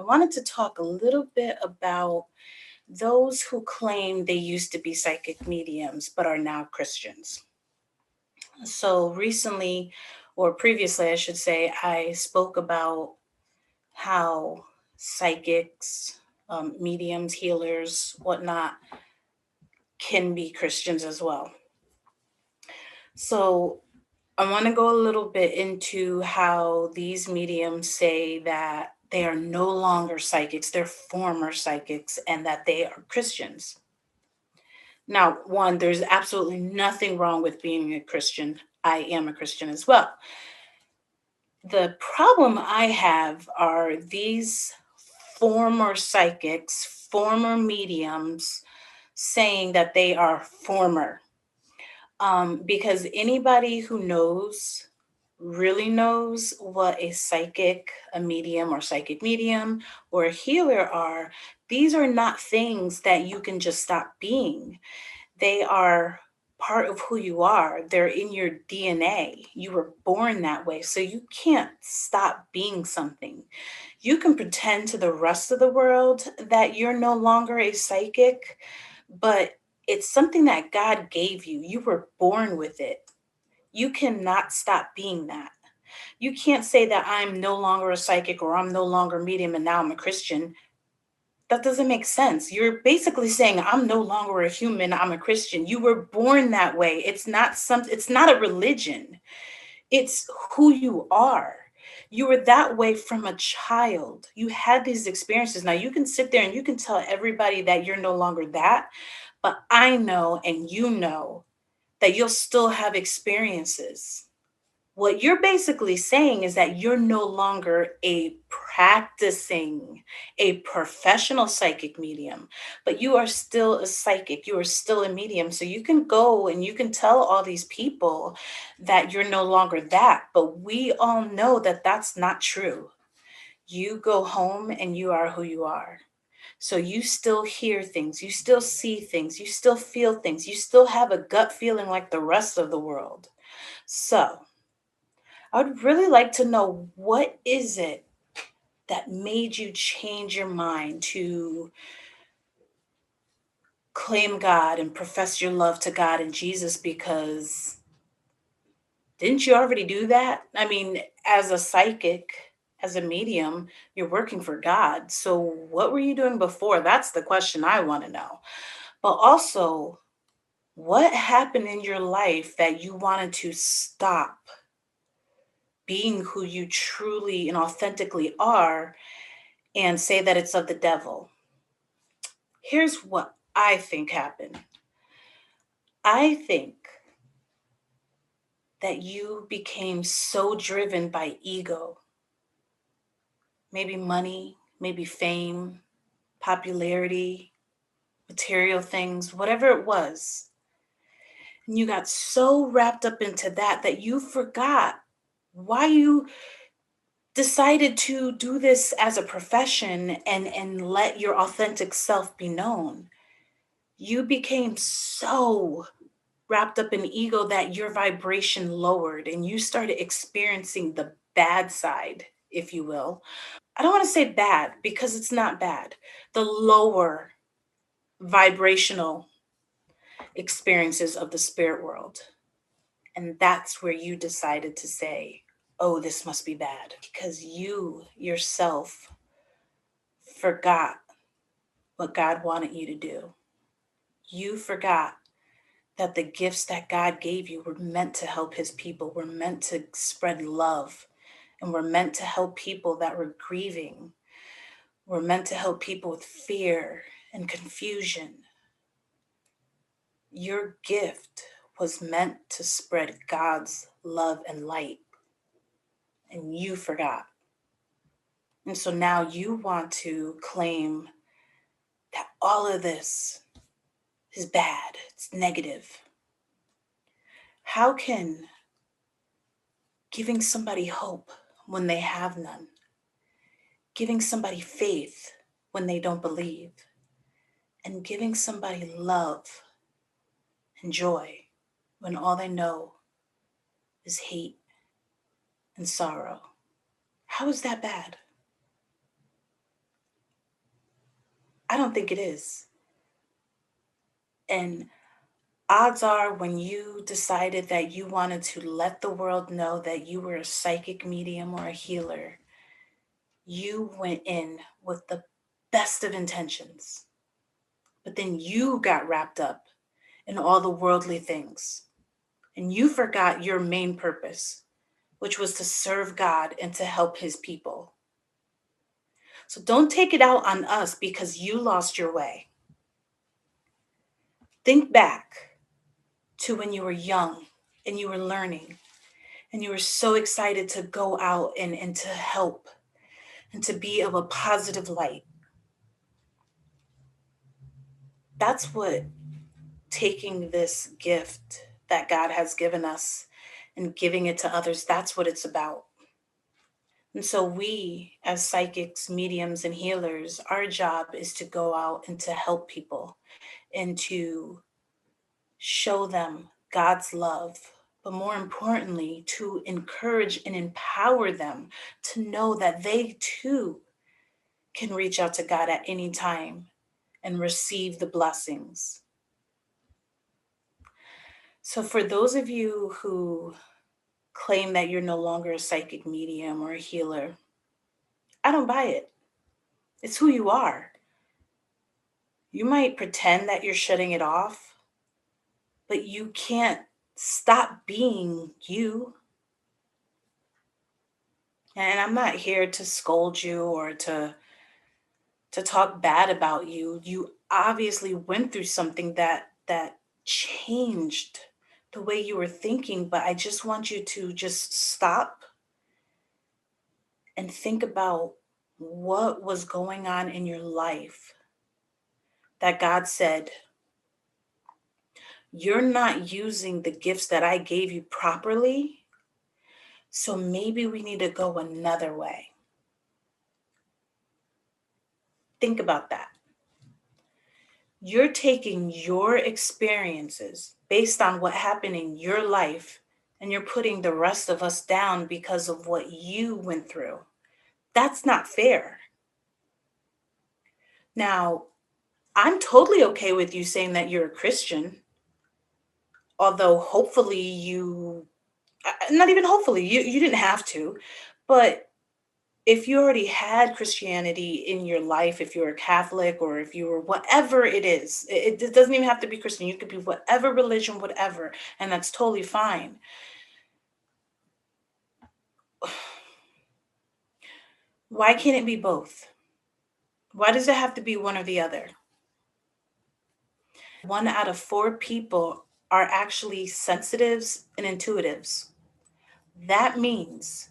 wanted to talk a little bit about those who claim they used to be psychic mediums but are now Christians. So, recently, or previously, I should say, I spoke about how psychics, mediums, healers, whatnot, can be Christians as well. So, I want to go a little bit into how these mediums say that they are no longer psychics, they're former psychics, and that they are Christians. Now, one, there's absolutely nothing wrong with being a Christian. I am a Christian as well. The problem I have are these former psychics, former mediums saying that they are former. Because anybody who knows really knows what a psychic, a medium, or psychic medium, or a healer are. These are not things that you can just stop being. They are part of who you are. They're in your DNA. You were born that way. So you can't stop being something. You can pretend to the rest of the world that you're no longer a psychic, but it's something that God gave you. You were born with it. You cannot stop being that. You can't say that I'm no longer a psychic or I'm no longer medium and now I'm a Christian. That doesn't make sense. You're basically saying I'm no longer a human, I'm a Christian. You were born that way. It's not a religion. It's who you are. You were that way from a child. You had these experiences. Now you can sit there and you can tell everybody that you're no longer that, but I know and you know that you'll still have experiences. What you're basically saying is that you're no longer a practicing, a professional psychic medium, but you are still a psychic. You are still a medium. So you can go and you can tell all these people that you're no longer that. But we all know that that's not true. You go home and you are who you are. So you still hear things, you still see things, you still feel things, you still have a gut feeling like the rest of the world. So, I would really like to know what is it that made you change your mind to claim God and profess your love to God and Jesus because didn't you already do that? I mean, as a psychic, as a medium, you're working for God. So what were you doing before? That's the question I want to know. But also, what happened in your life that you wanted to stop being who you truly and authentically are and say that it's of the devil? Here's what I think happened. I think that you became so driven by ego, maybe money, maybe fame, popularity, material things, whatever it was. And you got so wrapped up into that that you forgot why you decided to do this as a profession and let your authentic self be known. You became so wrapped up in ego that your vibration lowered and you started experiencing the bad side, if you will. I don't want to say bad because it's not bad. The lower vibrational experiences of the spirit world. And that's where you decided to say, oh, this must be bad because you yourself forgot what God wanted you to do. You forgot that the gifts that God gave you were meant to help his people, were meant to spread love, and were meant to help people that were grieving, were meant to help people with fear and confusion. Your gift was meant to spread God's love and light, and you forgot. And so now you want to claim that all of this is bad, it's negative. How can giving somebody hope when they have none, giving somebody faith when they don't believe, and giving somebody love and joy when all they know is hate and sorrow? How is that bad? I don't think it is. And odds are, when you decided that you wanted to let the world know that you were a psychic medium or a healer, you went in with the best of intentions. But then you got wrapped up in all the worldly things. And you forgot your main purpose, which was to serve God and to help his people. So don't take it out on us because you lost your way. Think back to when you were young and you were learning and you were so excited to go out and to help and to be of a positive light. That's what taking this gift that God has given us and giving it to others, that's what it's about. And so we, as psychics, mediums, and healers, our job is to go out and to help people and to show them God's love, but more importantly, to encourage and empower them to know that they too can reach out to God at any time and receive the blessings. So, for those of you who claim that you're no longer a psychic medium or a healer, I don't buy it. It's who you are. You might pretend that you're shutting it off, but you can't stop being you. And I'm not here to scold you or to talk bad about you. You obviously went through something that changed the way you were thinking, but I just want you to just stop and think about what was going on in your life that God said, you're not using the gifts that I gave you properly. So maybe we need to go another way. Think about that. You're taking your experiences based on what happened in your life and you're putting the rest of us down because of what you went through. That's not fair. Now, I'm totally okay with you saying that you're a Christian, although hopefully not even hopefully, you didn't have to, but if you already had Christianity in your life, if you're a Catholic or if you were whatever it is, it doesn't even have to be Christian. You could be whatever religion, whatever, and that's totally fine. Why can't it be both? Why does it have to be one or the other? 1 out of 4 people are actually sensitives and intuitives. That means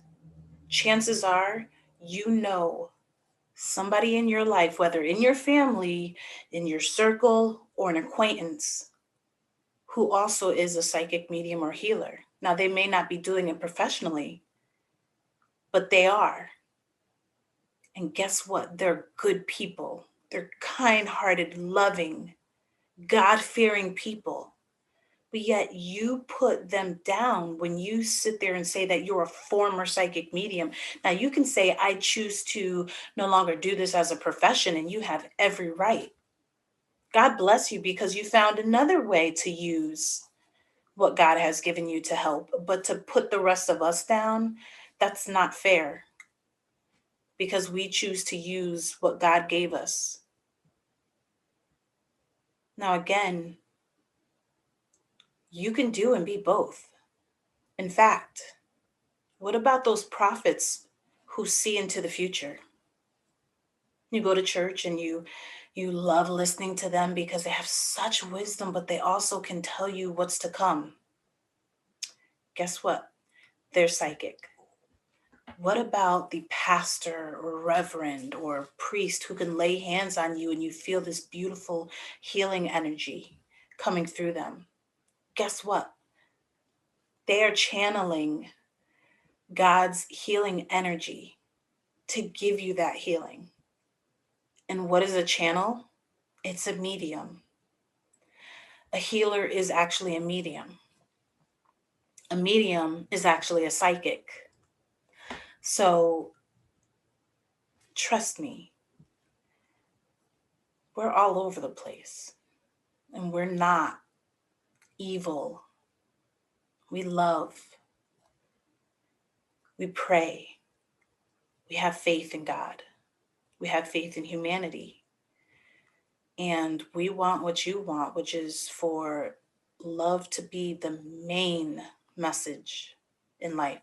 chances are you know somebody in your life, whether in your family, in your circle, or an acquaintance, who also is a psychic medium or healer. Now, they may not be doing it professionally, but they are. And guess what? They're good people. They're kind hearted, loving, God fearing people. But yet you put them down when you sit there and say that you're a former psychic medium. Now, you can say, I choose to no longer do this as a profession, and you have every right. God bless you because you found another way to use what God has given you to help. But to put the rest of us down, that's not fair because we choose to use what God gave us. Now, again, you can do and be both. In fact, what about those prophets who see into the future? You go to church and you love listening to them because they have such wisdom, but they also can tell you what's to come. Guess what? They're psychic. What about the pastor or reverend or priest who can lay hands on you and you feel this beautiful healing energy coming through them? Guess what? They are channeling God's healing energy to give you that healing. And what is a channel? It's a medium. A healer is actually a medium. A medium is actually a psychic. So trust me, we're all over the place, and we're not evil. We love, we pray, we have faith in God, we have faith in humanity, and we want what you want, which is for love to be the main message in life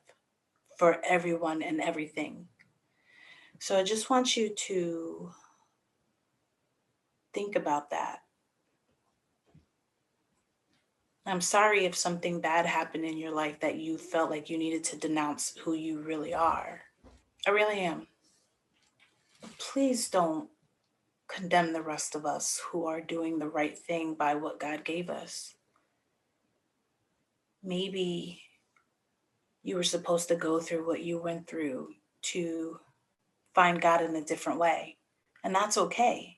for everyone and everything. So I just want you to think about that. I'm sorry if something bad happened in your life that you felt like you needed to denounce who you really are. I really am. Please don't condemn the rest of us who are doing the right thing by what God gave us. Maybe you were supposed to go through what you went through to find God in a different way, and that's okay.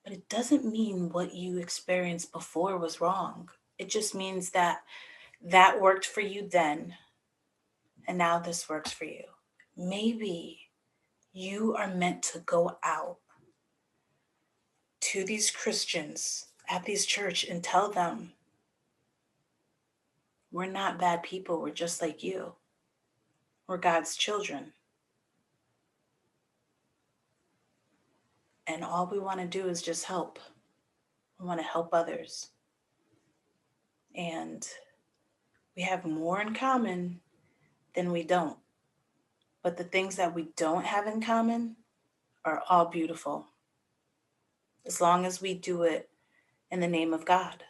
But it doesn't mean what you experienced before was wrong. It just means that that worked for you then, and now this works for you. Maybe you are meant to go out to these Christians at these church and tell them, we're not bad people, we're just like you. We're God's children. And all we want to do is just help. We want to help others. And we have more in common than we don't. But the things that we don't have in common are all beautiful, as long as we do it in the name of God.